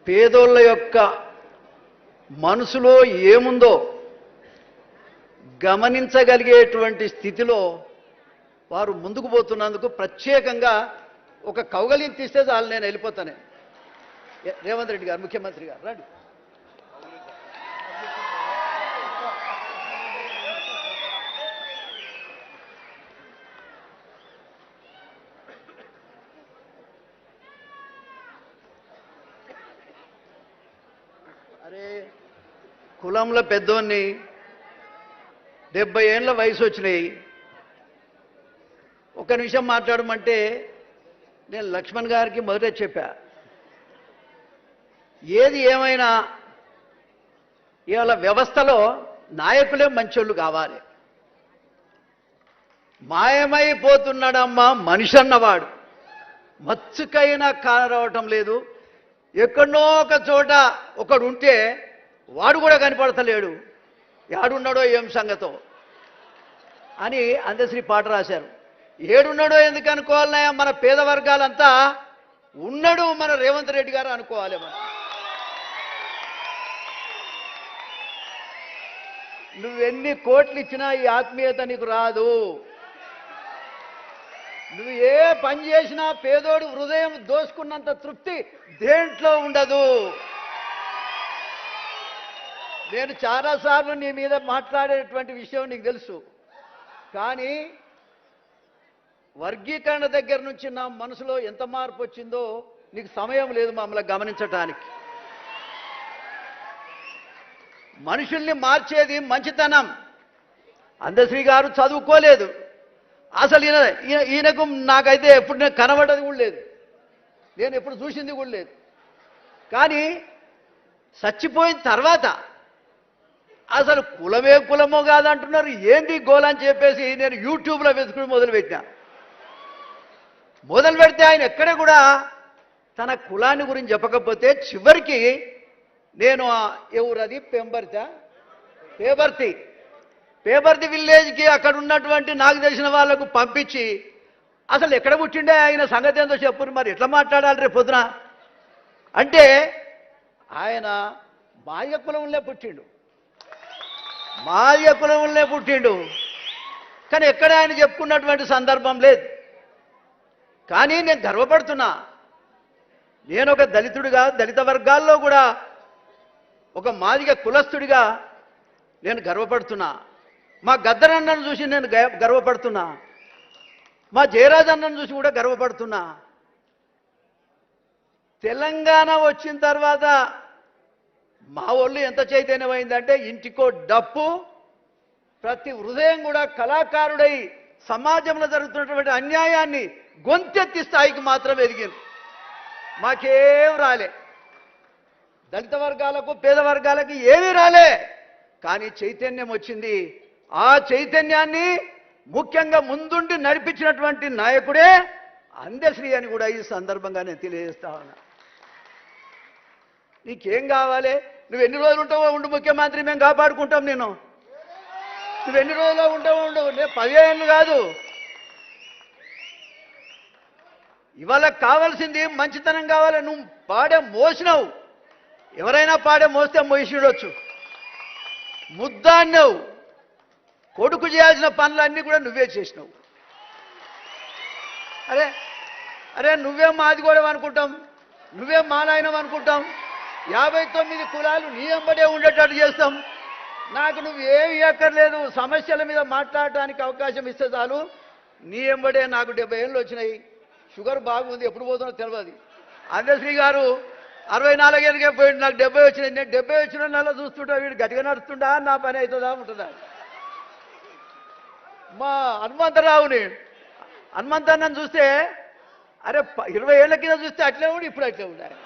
పేదోళ్ళ యొక్క మనసులో ఏముందో గమనించగలిగేటువంటి స్థితిలో వారు ముందుకు పోతున్నందుకు ప్రత్యేకంగా ఒక కౌగలింతిస్తే చాలు, నేను వెళ్ళిపోతానే. రేవంత్ రెడ్డి గారు, ముఖ్యమంత్రి గారు రండి. అరే కులంలో పెద్దోన్ని, 70 ఏళ్ళ వయసు వచ్చినాయి. ఒక నిమిషం మాట్లాడమంటే నేను లక్ష్మణ్ గారికి మొదటే చెప్పా, ఏది ఏమైనా ఇవాళ వ్యవస్థలో నాయకులే మంచోళ్ళు కావాలి. మాయమైపోతున్నాడమ్మా మనిషి అన్నవాడు, మచ్చుకైనా కానరావటం లేదు. ఎక్కడో ఒక చోట ఒకడు ఉంటే వాడు కూడా కనపడతలేడు, ఏడున్నాడో ఏం సంగతో అని అందశ్రీ పాట రాశారు. ఏడున్నాడో ఎందుకు అనుకోవాలన్నాయా? మన పేద వర్గాలంతా ఉన్నాడు మన రేవంత్ రెడ్డి గారు అనుకోవాలి. మనం నువ్వెన్ని కోట్లు ఇచ్చినా ఈ ఆత్మీయత నీకు రాదు. నువ్వు ఏ పని చేసినా పేదోడు హృదయం దోసుకున్నంత తృప్తి దేంట్లో ఉండదు. నేను చాలాసార్లు నీ మీద మాట్లాడేటువంటి విషయం నీకు తెలుసు, కానీ వర్గీకరణ దగ్గర నుంచి నా మనసులో ఎంత మార్పు వచ్చిందో నీకు సమయం లేదు మమ్మల్ని గమనించటానికి. మనుషుల్ని మార్చేది మంచితనం. అందశ్రీ గారు చదువుకోలేదు, అసలు ఈయనకు నాకైతే ఎప్పుడు నేను కనబడేది కూడా లేదు, నేను ఎప్పుడు చూసింది కూడా లేదు. కానీ చచ్చిపోయిన తర్వాత అసలు కులమే కులమో కాదంటున్నారు, ఏంది గోలని చెప్పేసి నేను యూట్యూబ్లో వెతుకుని మొదలు పెడితే ఆయన ఎక్కడ కూడా తన కులాన్ని గురించి చెప్పకపోతే చివరికి నేను ఎవరది పేబర్తి విలేజ్కి అక్కడ ఉన్నటువంటి నాకు తెలిసిన వాళ్ళకు పంపించి అసలు ఎక్కడ పుట్టిండే ఆయన సంగతి ఏందో చెప్పుని, మరి ఎట్లా మాట్లాడాలి రేపు పొద్దున అంటే ఆయన మాదిగ కులంలో పుట్టిండు, కానీ ఎక్కడ ఆయన చెప్పుకున్నటువంటి సందర్భం లేదు. కానీ నేను గర్వపడుతున్నా, నేను ఒక దళితుడిగా, దళిత వర్గాల్లో కూడా ఒక మాదిగ కులస్తుడిగా నేను గర్వపడుతున్నా. మా గద్దరన్నను చూసి నేను గర్వపడుతున్నా, మా జయరాజ్ అన్నను చూసి కూడా గర్వపడుతున్నా. తెలంగాణ వచ్చిన తర్వాత మా వాళ్ళు ఎంత చైతన్యమైందంటే ఇంటికో డప్పు, ప్రతి హృదయం కూడా కళాకారుడై సమాజంలో జరుగుతున్నటువంటి అన్యాయాన్ని గొంతెత్తి స్థాయికి మాత్రం ఎదిగింది. మాకేం రాలే, దళిత వర్గాలకు పేద వర్గాలకు ఏమీ రాలే, కానీ చైతన్యం వచ్చింది. ఆ చైతన్యాన్ని ముఖ్యంగా ముందుండి నడిపించినటువంటి నాయకుడే అందశ్రీ అని కూడా ఈ సందర్భంగా నేను తెలియజేస్తా ఉన్నా. నీకేం కావాలి? నువ్వు ఎన్ని రోజులు ఉంటావో ఉండు ముఖ్యమంత్రి, మేము కాపాడుకుంటాం. నువ్వు ఎన్ని రోజుల్లో ఉంటావో ఉండు, నేను 10 ఏళ్ళు కాదు. ఇవాళ కావాల్సింది మంచితనం కావాలి. నువ్వు పాడే మోసినావు, ఎవరైనా పాడే మోస్తే మోసిడొచ్చు. ముద్దాన్నావు, కొడుకు చేయాల్సిన పనులన్నీ కూడా నువ్వే చేసినావు. అరే నువ్వేం మాది కూడా అనుకుంటాం, నువ్వేం మా నాయనం అనుకుంటాం. 59 కులాలు నీ వెంబడే ఉండేటట్టు చేస్తాం. నాకు నువ్వు ఏమి ఎక్కర్లేదు, సమస్యల మీద మాట్లాడటానికి అవకాశం ఇస్తే చాలు. నీ వెంబడే నాకు 70 ఏళ్ళు వచ్చినాయి, షుగర్ బాగుంది, ఎప్పుడు పోతున్నా తెలియదు. అందశ్రీ గారు 64 ఏళ్ళకే పోయింది, నాకు 70 వచ్చినాయి. నేను 70 వచ్చిన నెల చూస్తుంటా, వీడు గట్టిగా నడుస్తుండా, నా పని అవుతుందా ఉంటుందా. మా హనుమంతరావుని చూస్తే అరే 20 ఏళ్ల కింద చూస్తే అట్లే ఉండి ఇప్పుడు అట్లే ఉండాలి.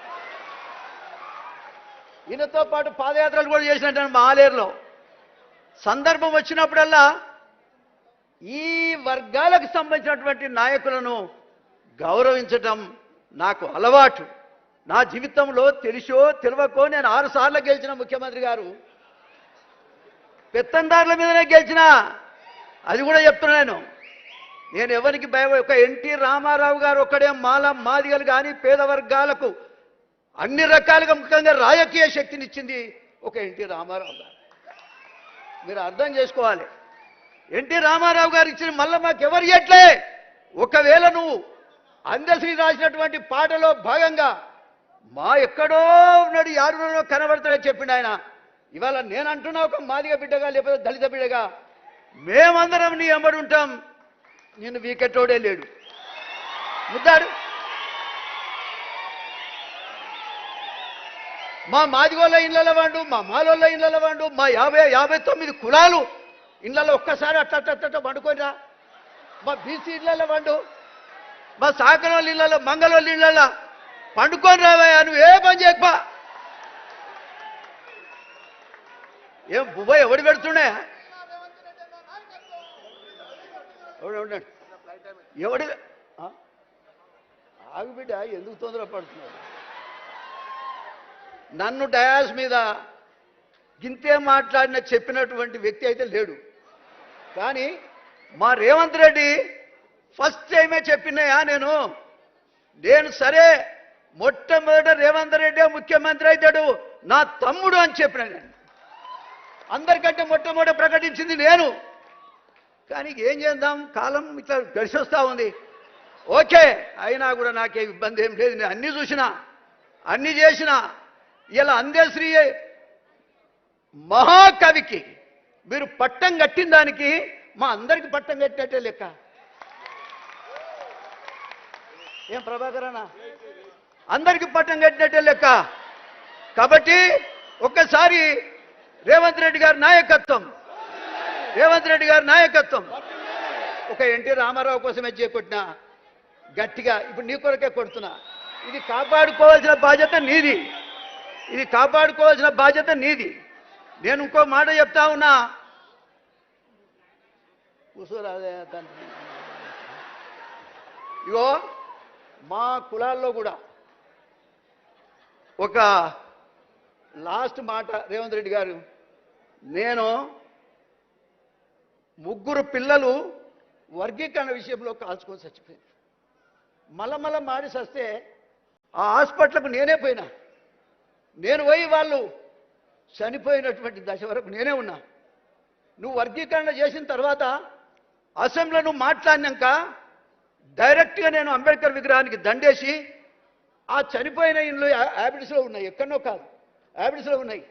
ఈయనతో పాటు పాదయాత్రలు కూడా చేసినట్టు మా ఆలేరులో. సందర్భం వచ్చినప్పుడల్లా ఈ వర్గాలకు సంబంధించినటువంటి నాయకులను గౌరవించటం నాకు అలవాటు. నా జీవితంలో తెలిసో తెలియకో నేను 6 సార్లు గెలిచిన ముఖ్యమంత్రి గారు. పెత్తందారుల మీదనే గెలిచిన, అది కూడా చెప్తున్నాను. నేను ఎవరికి భయం. ఒక ఎన్టీ రామారావు గారు ఒక్కడే మాదిగలు కానీ పేద వర్గాలకు అన్ని రకాలుగా ముఖ్యంగా రాజకీయ శక్తినిచ్చింది ఒక ఎన్టీ రామారావు గారు. మీరు అర్థం చేసుకోవాలి. ఎన్టీ రామారావు గారు ఇచ్చిన మళ్ళీ మాకు ఎవరు ఇవ్వట్లే. ఒకవేళ నువ్వు అందశ్రీ రాసినటువంటి పాటలో భాగంగా మా ఎక్కడో ఉన్నాడు యారులో కనబడతాడని చెప్పిండు ఆయన. ఇవాళ నేను అంటున్నా ఒక మాదిగ బిడ్డగా లేకపోతే దళిత బిడ్డగా మేమందరం నీ ఎంబడి ఉంటాం. నేను వీకెట్టోడే లేడు ముద్దాడు. మా మాదిగోళ్ళ ఇళ్ళలో వాడు, మా మాలోళ్ళ ఇళ్ళలో వాడు, మా 59 కులాలు ఇళ్ళలో ఒక్కసారి అట్ట వండుకోనిరా. మా బీసీ ఇళ్ళలో వండు, మా సాకరోళ్ళ ఇళ్ళలో, మంగళోళ్ళ ఇళ్ళలో పండుకొని రావయ్యా. నువ్వు ఏ పని చేయకపో. ఏం బువ్వ ఎవడు పెడుతుండే? ఎవడు ఆగు బిడ్డ, ఎందుకు తొందరపడుతున్నాడు? నన్ను డయాస్ మీద గింతే మాట్లాడిన చెప్పినటువంటి వ్యక్తి అయితే లేడు. కానీ మా రేవంత్ రెడ్డి ఫస్ట్ టైమే చెప్పినాయా నేను సరే మొట్టమొదట రేవంత్ రెడ్డి ముఖ్యమంత్రి అవుతాడు నా తమ్ముడు అని చెప్పిన. నేను అందరికంటే మొట్టమొదట ప్రకటించింది నేను. కానీ ఏం చేద్దాం, కాలం ఇట్లా గడిచొస్తా ఉంది. ఓకే, అయినా కూడా నాకే ఇబ్బంది ఏం లేదు. నేను అన్నీ చూసినా, అన్నీ చేసినా. ఇలా అందశ్రీ మహాకవికి మీరు పట్టం కట్టిన దానికి మా అందరికి పట్టం కట్టినట్టే లెక్క. ఏం ప్రభాకర్ అన్న, అందరికి పట్టం కట్టినట్టే లెక్క. కాబట్టి ఒక్కసారి రేవంత్ రెడ్డి గారి నాయకత్వం, రేవంత్ రెడ్డి గారి నాయకత్వం ఒక ఎన్టీ రామారావు కోసమే చేకొట్టినా గట్టిగా ఇప్పుడు నీ కొరకే కొడుతున్నా. ఇది కాపాడుకోవాల్సిన బాధ్యత నీది, ఇది కాపాడుకోవాల్సిన బాధ్యత నీది. నేను ఇంకో మాట చెప్తా ఉన్నా. కూర్చోరాదే. ఇగో మా కులాల్లో కూడా ఒక లాస్ట్ మాట రేవంత్ రెడ్డి గారు, నేను 3 పిల్లలు వర్గీకరణ విషయంలో కాల్చుకొని చచ్చిపోయింది. మళ్ళా మారి వస్తే ఆ హాస్పిటల్కు నేనే పోయినా. నేను పోయి వాళ్ళు చనిపోయినటువంటి దశ వరకు నేనే ఉన్నా. నువ్వు వర్గీకరణ చేసిన తర్వాత అసెంబ్లీలో నువ్వు మాట్లాడినాక డైరెక్ట్గా నేను అంబేద్కర్ విగ్రహానికి దండేసి ఆ చనిపోయిన ఇండ్లు హ్యాబిట్స్లో ఉన్నాయి, ఎక్కడో కాదు హ్యాబిట్స్లో ఉన్నాయి.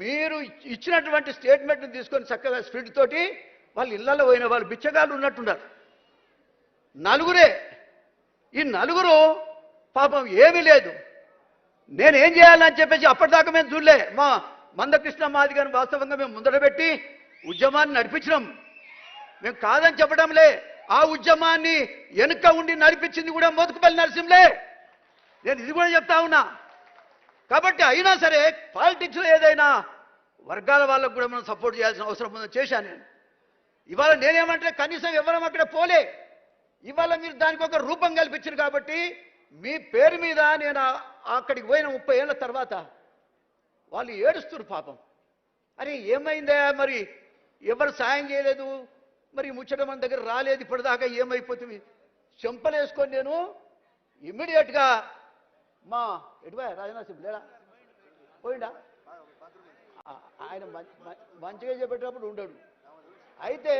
మీరు ఇచ్చినటువంటి స్టేట్మెంట్ని తీసుకొని చక్కగా స్పీడ్ తోటి వాళ్ళు ఇళ్లలో పోయిన వాళ్ళు బిచ్చగాళ్ళు ఉన్నట్టున్నారు. నలుగురే. ఈ నలుగురు పాపం ఏమీ లేదు. నేనేం చేయాలని చెప్పేసి అప్పటిదాకా మేము చూడలే. మా మందకృష్ణ మాదిగని వాస్తవంగా మేము ముందర పెట్టి ఉద్యమాన్ని నడిపించినాం. మేము కాదని చెప్పడంలే. ఆ ఉద్యమాన్ని వెనుక ఉండి నడిపించింది కూడా మోతుకుపల్లి నరసింహలే. నేను ఇది కూడా చెప్తా ఉన్నా. కాబట్టి అయినా సరే పాలిటిక్స్లో ఏదైనా వర్గాల వాళ్ళకు కూడా మనం సపోర్ట్ చేయాల్సిన అవసరం ఉందని చేశాను నేను. ఇవాళ నేనేమంటే కనీసం ఎవరం అక్కడ పోలే. ఇవాళ మీరు దానికి ఒక రూపం కల్పించారు కాబట్టి మీ పేరు మీద నేను అక్కడికి పోయిన 30 ఏళ్ళ తర్వాత వాళ్ళు ఏడుస్తున్నారు పాపం. అరే ఏమైందా, మరి ఎవరు సాయం చేయలేదు, మరి ముచ్చట మన దగ్గర రాలేదు, ఇప్పటిదాకా ఏమైపోతుంది చెంపలేసుకొని నేను ఇమ్మీడియట్గా మా ఎటువా రాజనాథ్ సింగ్ లేడా పోయిండా, ఆయన మంచిగా చెప్పేటప్పుడు ఉండడు. అయితే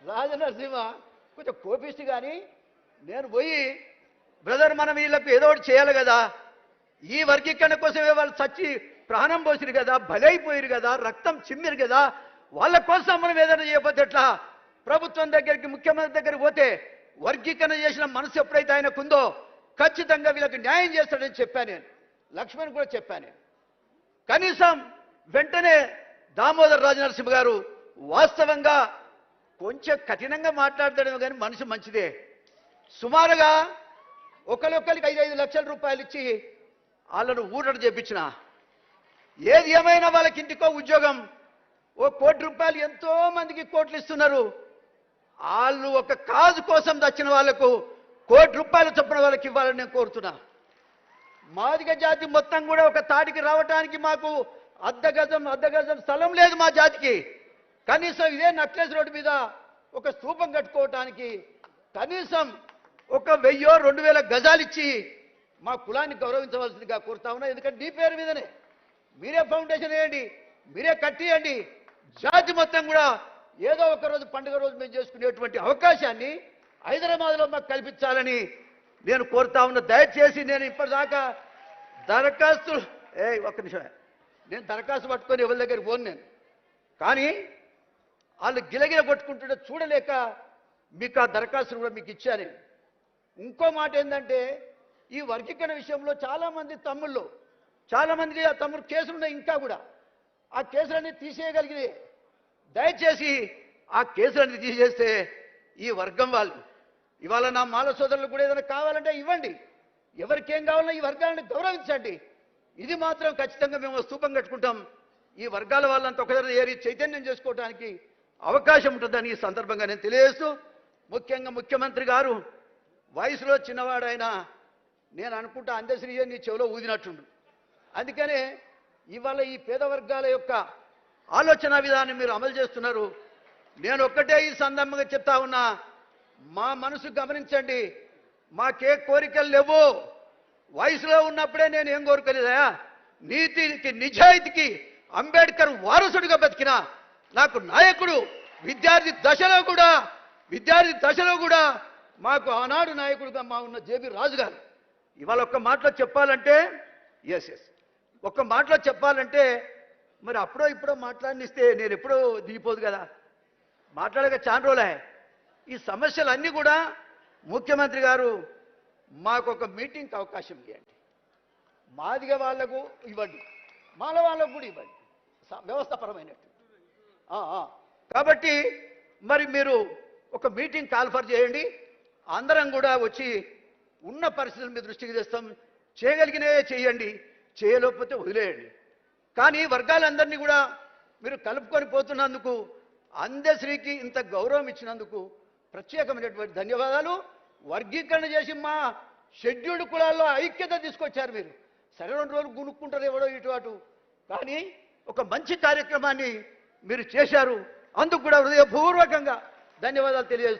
రాజనరసింహ కొంచెం కోపిస్ట్ కానీ నేను పోయి బ్రదర్ మనం వీళ్ళకు ఏదో ఒకటి చేయాలి కదా, ఈ వర్గీకరణ కోసమే వాళ్ళు చచ్చి ప్రాణం పోసిరు కదా, బలైపోయారు కదా, రక్తం చిమ్మిరు కదా, వాళ్ళ కోసం మనం ఏదైనా చేయకపోతే ఎట్లా? ప్రభుత్వం దగ్గరికి ముఖ్యమంత్రి దగ్గరికి పోతే వర్గీకరణ చేసిన మనసు ఎప్పుడైతే ఆయనకుందో ఖచ్చితంగా వీళ్ళకి న్యాయం చేస్తాడని చెప్పాను నేను. లక్ష్మణ్ కూడా చెప్పాను నేను. కనీసం వెంటనే దామోదర్ రాజనరసింహ గారు వాస్తవంగా కొంచెం కఠినంగా మాట్లాడతాడేమో కానీ మనిషి మంచిదే. సుమారుగా ఒకరికి 5-5 లక్షల రూపాయలు ఇచ్చి వాళ్ళను ఊరట చేపించిన. ఏది ఏమైనా వాళ్ళకి ఇంటికో ఉద్యోగం, ₹1 కోటి ఎంతో మందికి కోట్లు ఇస్తున్నారు. వాళ్ళు ఒక కాజు కోసం దచ్చిన వాళ్లకు ₹1 కోటి చొప్పున వాళ్ళకి ఇవ్వాలని నేను కోరుతున్నా. మాదిగ జాతి మొత్తం కూడా ఒక తాడికి రావడానికి మాకు అర్ధగజం స్థలం లేదు మా జాతికి. కనీసం ఇదే నక్లెస్ రోడ్డు మీద ఒక స్తూపం కట్టుకోవటానికి కనీసం ఒక 1000-2000 గజాలు ఇచ్చి మా కులాన్ని గౌరవించవలసిందిగా కోరుతా ఉన్నా. ఎందుకంటే నీ పేరు మీదనే మీరే ఫౌండేషన్ వేయండి, మీరే కట్టియండి. జాతి మొత్తం కూడా ఏదో ఒక రోజు పండుగ రోజు మేము చేసుకునేటువంటి అవకాశాన్ని హైదరాబాద్లో మాకు కల్పించాలని నేను కోరుతా ఉన్నా. దయచేసి నేను ఇప్పటిదాకా దరఖాస్తులు ఒక్క నిమిషమే, నేను దరఖాస్తు పట్టుకొని ఎవరి దగ్గరికి పోను నేను. కానీ వాళ్ళు గిలగిల కొట్టుకుంటుంటే చూడలేక మీకు ఆ దరఖాస్తులు కూడా మీకు ఇచ్చాను. ఇంకో మాట ఏంటంటే ఈ వర్గీకరణ విషయంలో చాలామంది తమ్ముళ్ళు చాలామందికి ఆ తమ్ముడు కేసులు ఉన్నాయి. ఇంకా కూడా ఆ కేసులన్నీ తీసేయగలిగితే దయచేసి ఆ కేసులన్నీ తీసేస్తే ఈ వర్గం వాళ్ళు ఇవాళ నా మాల సోదరులు కూడా ఏదైనా కావాలంటే ఇవ్వండి. ఎవరికేం కావాలన్నా ఈ వర్గాలను గౌరవించండి. ఇది మాత్రం ఖచ్చితంగా మేము స్తూపం కట్టుకుంటాం. ఈ వర్గాల వాళ్ళంతా ఒక దగ్గర ఏరి చైతన్యం చేసుకోవడానికి అవకాశం ఉంటుందని ఈ సందర్భంగా నేను తెలియజేస్తూ, ముఖ్యంగా ముఖ్యమంత్రి గారు వయసులో చిన్నవాడైనా నేను అనుకుంటా అందశ్రీ నీ చెవిలో ఊదినట్టుండు. అందుకనే ఇవాళ ఈ పేద వర్గాల యొక్క ఆలోచన విధానం మీరు అమలు చేస్తున్నారు. నేను ఒక్కటే ఈ సందర్భంగా చెప్తా ఉన్నా, మా మనసు గమనించండి. మాకే కోరికలు లేవు. వయసులో ఉన్నప్పుడే నేను ఏం కోరుకోలేదా, నీతికి నిజాయితీకి అంబేద్కర్ వారసుడిగా బతికిన నాకు నాయకుడు విద్యార్థి దశలో కూడా మాకు ఆనాడు నాయకుడిగా మా ఉన్న జేబీ రాజు గారు. ఇవాళ ఒక్క మాటలో చెప్పాలంటే ఒక్క మాటలో చెప్పాలంటే మరి అప్పుడో ఇప్పుడో మాట్లాడినిస్తే నేను ఎప్పుడో దిగిపోదు కదా, మాట్లాడక చాలా రోజులే. ఈ సమస్యలన్నీ కూడా ముఖ్యమంత్రి గారు మాకు ఒక మీటింగ్కి అవకాశం ఇవ్వండి, మాదిగ వాళ్లకు ఇవ్వండి, మాల వాళ్ళకు కూడా ఇవ్వండి, వ్యవస్థాపరమైనట్టు. కాబట్టి మరి మీరు ఒక మీటింగ్ కాల్ఫర్ చేయండి, అందరం కూడా వచ్చి ఉన్న పరిస్థితులు మీ దృష్టికి తెస్తాం. చేయగలిగినే చేయండి, చేయలేకపోతే వదిలేయండి. కానీ వర్గాలందరినీ కూడా మీరు కలుపుకొని పోతున్నందుకు, అందశ్రీకి ఇంత గౌరవం ఇచ్చినందుకు ప్రత్యేకమైనటువంటి ధన్యవాదాలు. వర్గీకరణ చేసి మా షెడ్యూల్డ్ కులాల్లో ఐక్యత తీసుకొచ్చారు మీరు. సరే 2 రోజులు గునుక్కుంటారు ఎవడో ఇటు అటు, కానీ ఒక మంచి కార్యక్రమాన్ని మీరు చేశారు. అందుకు కూడా హృదయపూర్వకంగా ధన్యవాదాలు తెలియజేస్తున్నాను.